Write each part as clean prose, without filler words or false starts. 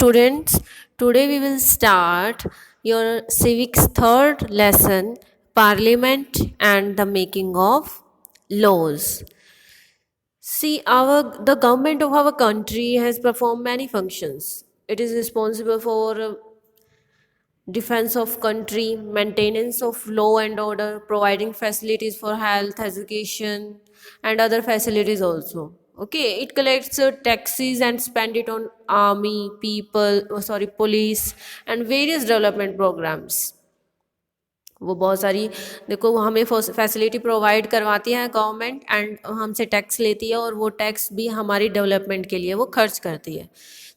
students, today we will start your civics third lesson, Parliament and the making of laws. See, the government of our country has performed many functions. It is responsible for defense of country, maintenance of law and order, providing facilities for health, education, and other facilities also. Okay, it collects taxes and spend it on army, police, and various development programs. वो बहुत सारी देखो वो हमें facility provide करवाती है government and हमसे tax लेती है और वो टैक्स भी हमारी डेवलपमेंट के लिए वो खर्च करती है।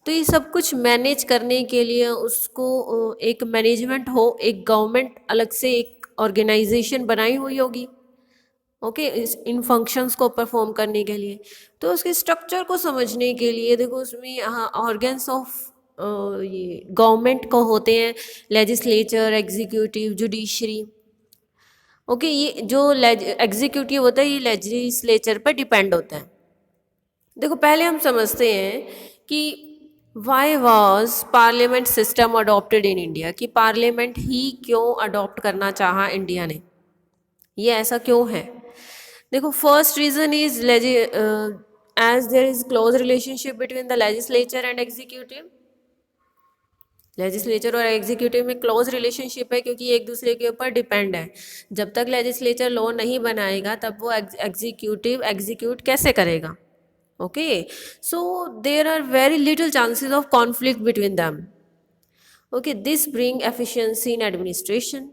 तो ये सब कुछ मैनेज करने के लिए उसको एक मैनेजमेंट हो, एक गवर्नमेंट अलग से एक ऑर्गेनाइजेशन बनाई हुई होगी। ओके इन फंक्शंस को परफॉर्म करने के लिए। तो उसके स्ट्रक्चर को समझने के लिए देखो उसमें ऑर्गन्स ऑफ ये गवर्नमेंट को होते हैं, लेजिस्लेचर, एग्जीक्यूटिव, जुडिशरी। ओके ये जो एग्जीक्यूटिव होता है ये लेजिस्लेचर पर डिपेंड होता है। देखो पहले हम समझते हैं कि why was parliament system adopted in India, कि पार्लियामेंट ही क्यों अडॉप्ट करना चाहा इंडिया ने, ये ऐसा क्यों है। देखो first reason is as there is close relationship between the legislature and executive. Legislature और एग्जीक्यूटिव में क्लोज रिलेशनशिप है क्योंकि एक दूसरे के ऊपर डिपेंड है। जब तक लेजिस्लेचर लॉ नहीं बनाएगा तब वो एग्जीक्यूटिव एग्जीक्यूट कैसे करेगा। Okay so there are very little chances of conflict between them. Okay this bring efficiency in administration.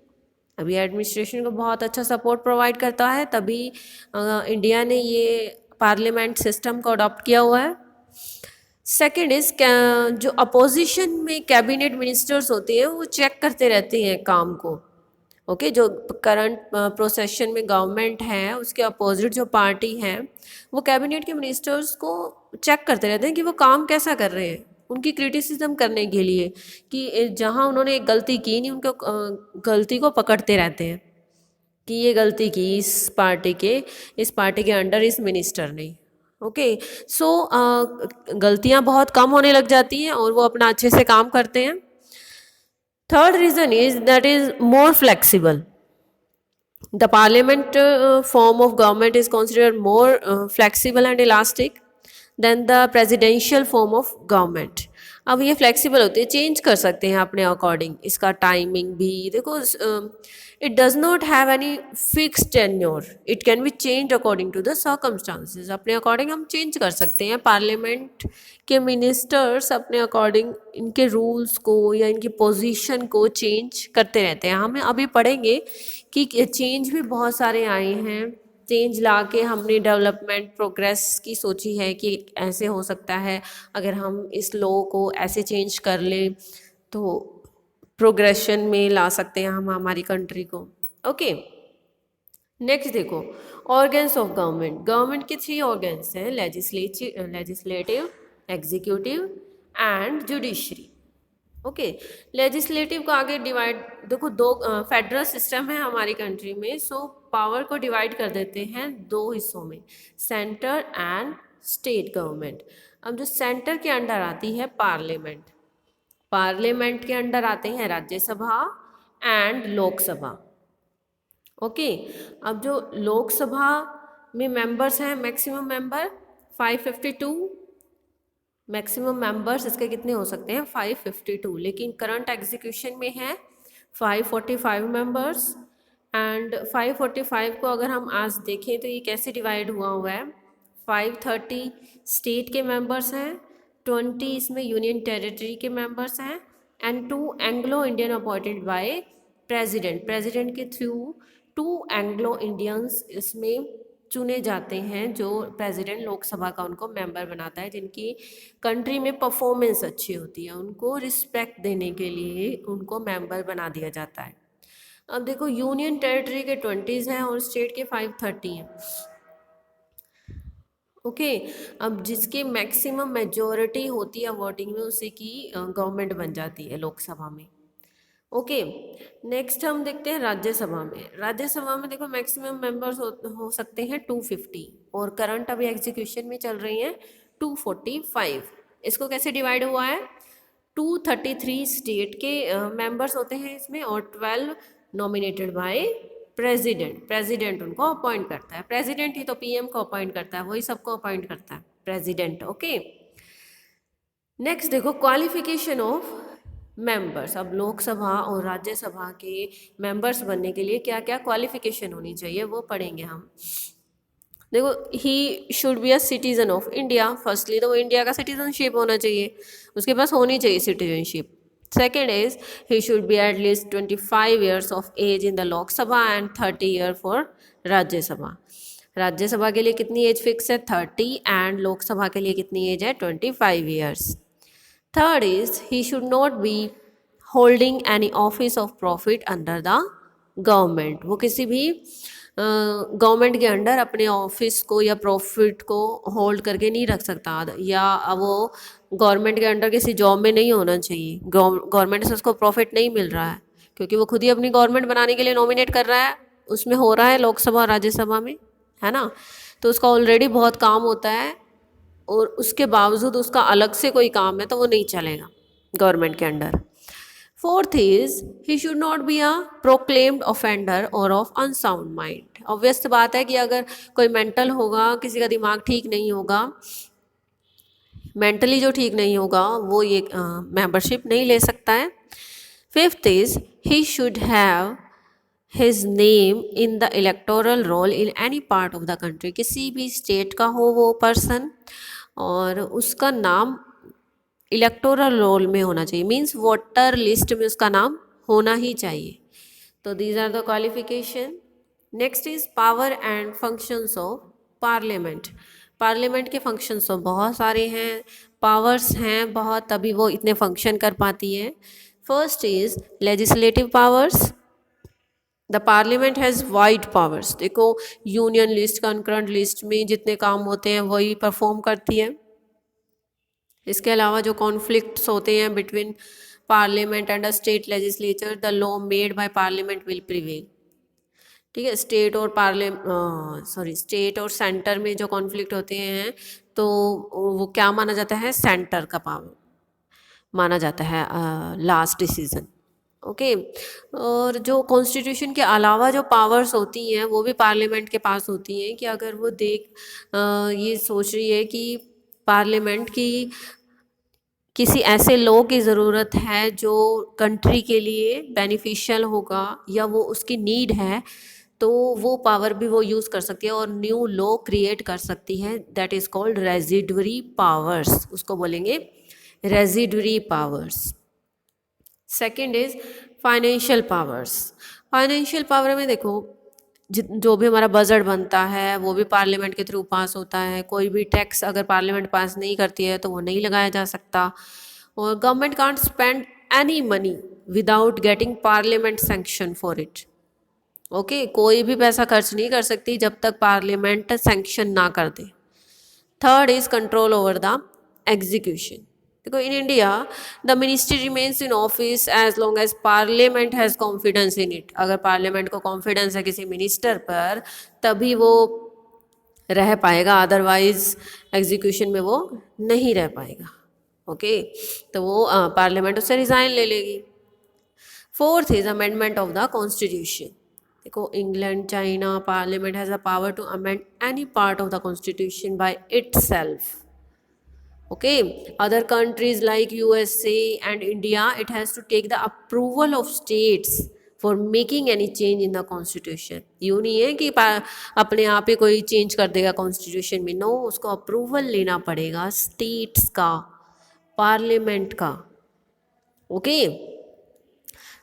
अभी एडमिनिस्ट्रेशन को बहुत अच्छा सपोर्ट प्रोवाइड करता है, तभी इंडिया ने ये पार्लियामेंट सिस्टम को अडॉप्ट किया हुआ है। सेकेंड इज जो अपोजिशन में कैबिनेट मिनिस्टर्स होते हैं वो चेक करते रहते हैं काम को। ओके जो करंट प्रोसेशन में गवर्नमेंट है उसके अपोजिट जो पार्टी है वो कैबिनेट के मिनिस्टर्स को चेक करते रहते हैं कि वो काम कैसा कर रहे हैं, उनकी क्रिटिसिज्म करने के लिए कि जहाँ उन्होंने एक गलती की नहीं उनको गलती को पकड़ते रहते हैं कि ये गलती की इस पार्टी के अंडर इस मिनिस्टर ने। ओके सो गलतियाँ बहुत कम होने लग जाती हैं और वो अपना अच्छे से काम करते हैं। Third reason is that is more flexible. The parliament form of government is considered more flexible and elastic than the presidential form of government. अब ये फ्लेक्सिबल होते हैं, चेंज कर सकते हैं अपने अकॉर्डिंग, इसका टाइमिंग भी देखो it does not have any fix tenure, it can be change according to the circumstances. अपने अकॉर्डिंग हम चेंज कर सकते हैं। पार्लियामेंट के मिनिस्टर्स अपने अकॉर्डिंग इनके रूल्स को या इनकी पोजीशन को चेंज करते रहते हैं। हमें अभी पढ़ेंगे कि चेंज भी बहुत सारे आए हैं, चेंज ला के हमने डेवलपमेंट प्रोग्रेस की सोची है कि ऐसे हो सकता है, अगर हम इस लॉ को ऐसे चेंज कर लें तो प्रोग्रेशन में ला सकते हैं हम हमारी कंट्री को। ओके नेक्स्ट देखो ऑर्गन्स ऑफ गवर्नमेंट। गवर्नमेंट के 3 ऑर्गन्स हैं, legislative, executive and judiciary. Okay legislative को आगे डिवाइड देखो दो फेडरल सिस्टम है हमारी कंट्री में, सो पावर को डिवाइड कर देते हैं 2 हिस्सों में, सेंटर एंड स्टेट गवर्नमेंट। अब जो सेंटर के अंडर आती है पार्लियामेंट, पार्लियामेंट के अंडर आते हैं राज्यसभा एंड लोकसभा। ओके अब जो लोकसभा में मेंबर्स हैं मैक्सिमम मेंबर 552, मैक्सिमम मेंबर्स इसके कितने हो सकते हैं 552, लेकिन करंट एग्जीक्यूशन में है 545 मेंबर्स। एंड 545 को अगर हम आज देखें तो ये कैसे डिवाइड हुआ है, 530 स्टेट के मेंबर्स हैं, 20 इसमें यूनियन टेरिटरी के मेंबर्स हैं and 2 Anglo Indian appointed by president के थ्रू 2 एंग्लो इंडियंस इसमें चुने जाते हैं, जो प्रेसिडेंट लोकसभा का उनको मेंबर बनाता है, जिनकी कंट्री में परफॉर्मेंस अच्छी होती है, उनको रिस्पेक्ट देने के लिए उनको मेंबर बना दिया जाता है। अब देखो यूनियन टेरिटरी के 20 हैं और स्टेट के 530 हैं। ओके अब जिसकी मैक्सिमम मेजॉरिटी होती है वोटिंग में उसी की गवर्नमेंट बन जाती है लोकसभा में। ओके नेक्स्ट हम देखते हैं राज्यसभा में। राज्यसभा में देखो मैक्सिमम मेंबर्स हो सकते हैं 250 और करंट अभी एग्जीक्यूशन में चल रही हैं 245। इसको कैसे डिवाइड हुआ है, 233 स्टेट के मेंबर्स होते हैं इसमें, और 12 नॉमिनेटेड बाय प्रेसिडेंट। प्रेसिडेंट उनको अपॉइंट करता है, प्रेसिडेंट ही तो पीएम को अपॉइंट करता है, वही सबको अपॉइंट करता है, प्रेसिडेंट। ओके, नेक्स्ट देखो क्वालिफिकेशन ऑफ मेंबर्स। अब लोकसभा और राज्यसभा के मेंबर्स बनने के लिए क्या क्या क्वालिफिकेशन होनी चाहिए वो पढ़ेंगे हम। देखो, ही should be a citizen of India. Firstly तो वो इंडिया का सिटीजनशिप होना चाहिए, उसके पास होनी चाहिए citizenship. Second is he should be at least 25 years of age in the Lok Sabha and 30 year for Rajya Sabha. Rajya Sabha के लिए कितनी एज फिक्स है? 30, एंड लोकसभा के लिए कितनी एज है? 25 years. Third is he should not be holding any office of profit under the government. वो किसी भी गवर्नमेंट के अंडर अपने ऑफिस को या प्रॉफिट को होल्ड करके नहीं रख सकता, या वो गवर्नमेंट के अंडर किसी जॉब में नहीं होना चाहिए। गवर्नमेंट से उसको प्रॉफिट नहीं मिल रहा है, क्योंकि वो खुद ही अपनी गवर्नमेंट बनाने के लिए नॉमिनेट कर रहा है, उसमें हो रहा है लोकसभा और राज्यसभा में, है ना। तो उसका ऑलरेडी बहुत काम होता है, और उसके बावजूद उसका अलग से कोई काम है तो वो नहीं चलेगा गवर्नमेंट के under. Fourth is he should not be a proclaimed offender और ऑफ अनसाउंड माइंड। ऑब्वियस बात है कि अगर कोई मेंटल होगा, किसी का दिमाग ठीक नहीं होगा, मेंटली जो ठीक नहीं होगा, वो ये मेंबरशिप नहीं ले सकता है। Fifth is he should have his name in the electoral roll in any part of the country. किसी भी स्टेट का हो वो पर्सन, और उसका नाम इलेक्टोरल रोल में होना चाहिए, मीन्स वोटर लिस्ट में उसका नाम होना ही चाहिए। तो these are the qualification. Next is power and functions of parliament. Parliament के फंक्शंस तो बहुत सारे हैं, पावर्स हैं बहुत, तभी वो इतने फंक्शन कर पाती है। First is legislative powers. The parliament has wide powers. देखो, यूनियन लिस्ट, कंकरेंट लिस्ट में जितने काम होते हैं वही परफॉर्म करती है। इसके अलावा जो कॉन्फ्लिक्ट्स होते हैं between parliament and a state legislature, the law made by parliament will prevail. ठीक है, स्टेट और सेंटर में जो कॉन्फ्लिक्ट होते हैं, तो वो क्या माना जाता है? सेंटर का पावर माना जाता है लास्ट डिसीजन। ओके, और जो कॉन्स्टिट्यूशन के अलावा जो पावर्स होती हैं वो भी पार्लियामेंट के पास होती हैं, कि अगर वो ये सोच रही है कि पार्लियामेंट की किसी ऐसे लॉ की ज़रूरत है जो कंट्री के लिए बेनिफिशियल होगा या वो उसकी नीड है, तो वो पावर भी वो यूज़ कर सकती है और न्यू लॉ क्रिएट कर सकती है। That is called residuary powers, उसको बोलेंगे residuary powers. Second is financial powers. Financial power में देखो, जो भी हमारा बजट बनता है वो भी पार्लियामेंट के थ्रू पास होता है। कोई भी टैक्स अगर पार्लियामेंट पास नहीं करती है तो वो नहीं लगाया जा सकता, और government can't spend any money without getting parliament sanction for it. Okay, कोई भी पैसा खर्च नहीं कर सकती जब तक पार्लियामेंट सैंक्शन ना कर दे। Third is control over the execution. देखो, in India the ministry remains in office as long as parliament has confidence in it. अगर पार्लियामेंट को कॉन्फिडेंस है किसी मिनिस्टर पर, तभी वो रह पाएगा, अदरवाइज एग्जीक्यूशन में वो नहीं रह पाएगा। ओके, तो वो पार्लियामेंट उससे रिज़ाइन ले लेगी। Fourth is amendment of the constitution. देखो, England, China, parliament has a power to amend any part of the constitution by itself. Okay, other countries like USA and India, it has to take the approval of states for making any change in the constitution. यूँ नहीं है कि अपने आप ही कोई change कर देगा constitution में, नो, उसको अप्रूवल लेना पड़ेगा स्टेट्स का, पार्लियामेंट का। Okay,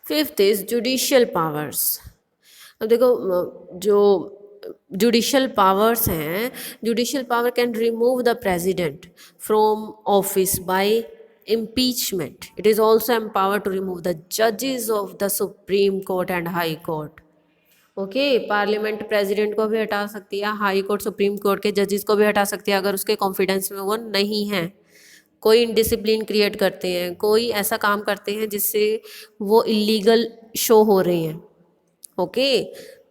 fifth is judicial powers. अब देखो, जो जुडिशियल पावर्स हैं, judicial power can remove the president from office by impeachment. It is also empowered to remove the judges of the Supreme Court and High Court. Okay, parliament president को भी हटा सकती है, high court, supreme court के जजेस को भी हटा सकती है अगर उसके कॉन्फिडेंस में वो नहीं है, कोई इनडिसिप्लिन क्रिएट करते हैं, कोई ऐसा काम करते हैं जिससे वो इलीगल शो हो रहे हैं। ओके,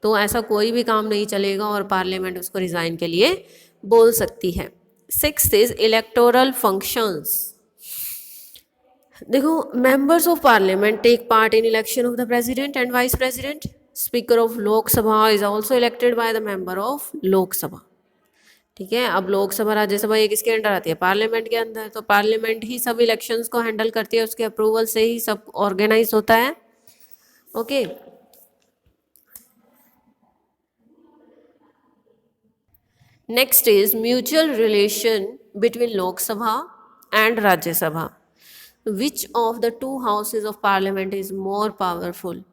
तो ऐसा कोई भी काम नहीं चलेगा और पार्लियामेंट उसको रिज़ाइन के लिए बोल सकती है। Sixth is electoral functions. देखो, members of parliament take part in election of the president and vice president. Speaker of Lok Sabha is also elected by the member of Lok Sabha. ठीक है. अब लोकसभा राज्यसभा ये किसके अंडर आती है? पार्लियामेंट के अंदर. तो पार्लियामेंट ही सब इलेक्शंस को हैंडल करती है, उसके अप्रूवल से ही सब ऑर्गेनाइज होता है. Okay. Next is mutual relation between Lok Sabha and Rajya Sabha. Which of the two houses of parliament is more powerful?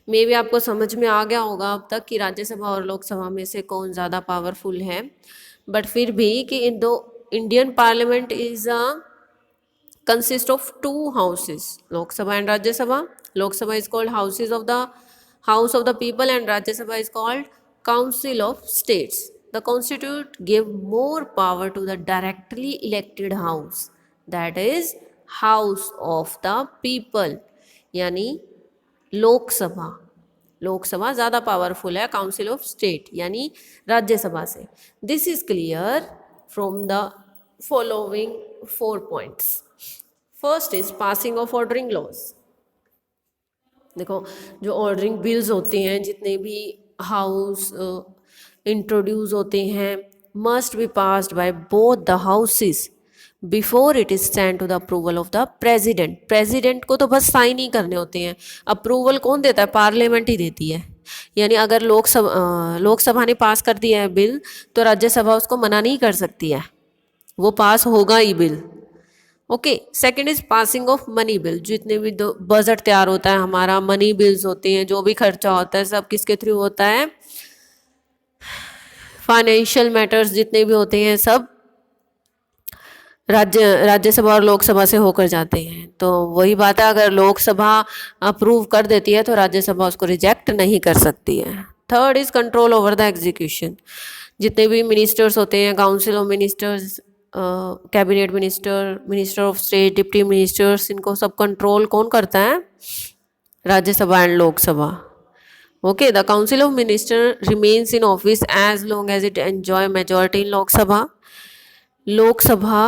मे भी आपको समझ में आ गया होगा अब तक कि राज्यसभा और लोकसभा में से कौन ज़्यादा पावरफुल है. बट फिर भी कि इन दो Indian parliament is consist of two houses, Lok Sabha and Rajya Sabha. Lok Sabha is called House of the People and Rajya Sabha is called Council of States. The Constitution give more power to the directly elected house, that is House of the People, यानी लोकसभा. लोकसभा ज़्यादा powerful है council of state यानी राज्यसभा से. This is clear from the following 4 points. First is passing of ordering laws. देखो, जो ordering bills होते हैं जितने भी हाउस इंट्रोड्यूस होते हैं must be passed by both the houses before it is send to the approval of the president. President को तो बस साइन ही करने होते हैं. अप्रूवल कौन देता है? पार्लियामेंट ही देती है. यानी अगर लोकसभा ने पास कर दिया है बिल तो राज्यसभा उसको मना नहीं कर सकती है, वो पास होगा ही bill. Okay. Second is passing of money bill. जितने भी बजट तैयार होता है हमारा, मनी बिल्स होते हैं, जो भी खर्चा होता है सब किसके थ्रू होता है? फाइनेंशियल मैटर्स जितने भी होते हैं सब राज्यसभा और लोकसभा से होकर जाते हैं. तो वही बात है, अगर लोकसभा अप्रूव कर देती है तो राज्यसभा उसको रिजेक्ट नहीं कर सकती है. Third is control over the execution. जितने भी मिनिस्टर्स होते हैं, council of ministers, cabinet minister, minister of state, deputy ministers, इनको सब कंट्रोल कौन करता है? Rajya Sabha and Lok Sabha. Okay. The council of minister remains in office as long as it enjoy majority in Lok Sabha. Lok Sabha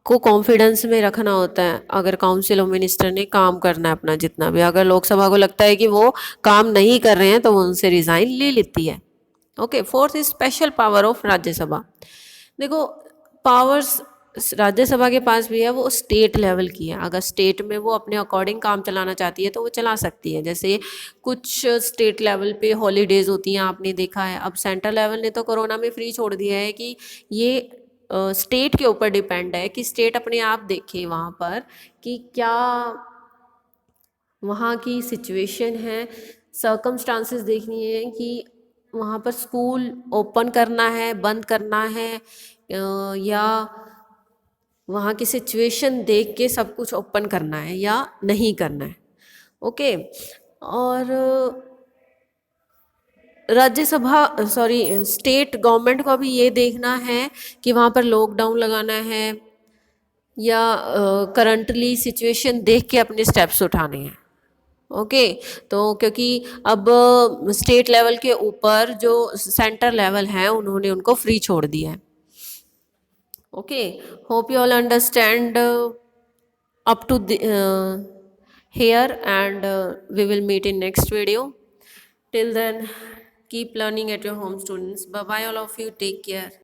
को कॉन्फिडेंस में रखना होता है अगर काउंसिल ऑफ मिनिस्टर ने काम करना है अपना जितना भी. अगर लोकसभा को लगता है कि वो काम नहीं कर रहे हैं तो वो उनसे रिज़ाइन ले लेती है. Okay. Fourth is special power of Rajya Sabha. देखो, पावर्स राज्यसभा के पास भी है, वो स्टेट लेवल की है. अगर स्टेट में वो अपने अकॉर्डिंग काम चलाना चाहती है तो वो चला सकती है. जैसे कुछ स्टेट लेवल पे हॉलीडेज होती हैं, आपने देखा है. अब सेंट्रल लेवल ने तो कोरोना में फ्री छोड़ दिया है कि ये स्टेट के ऊपर डिपेंड है कि स्टेट अपने आप देखे वहाँ पर कि क्या वहाँ की सिचुएशन है, सर्कमस्टांसेस देखनी है कि वहाँ पर स्कूल ओपन करना है, बंद करना है, या वहाँ की सिचुएशन देख के सब कुछ ओपन करना है या नहीं करना है. ओके. और राज्यसभा स्टेट गवर्नमेंट को अभी ये देखना है कि वहाँ पर लॉकडाउन लगाना है या करंटली सिचुएशन देख के अपने स्टेप्स उठाने हैं. ओके. तो क्योंकि अब स्टेट लेवल के ऊपर जो सेंटर लेवल है उन्होंने उनको फ्री छोड़ दिया है. Okay. Hope you all understand up to here, and we will meet in next video. Till then, keep learning at your home, students. Bye bye all of you. Take care.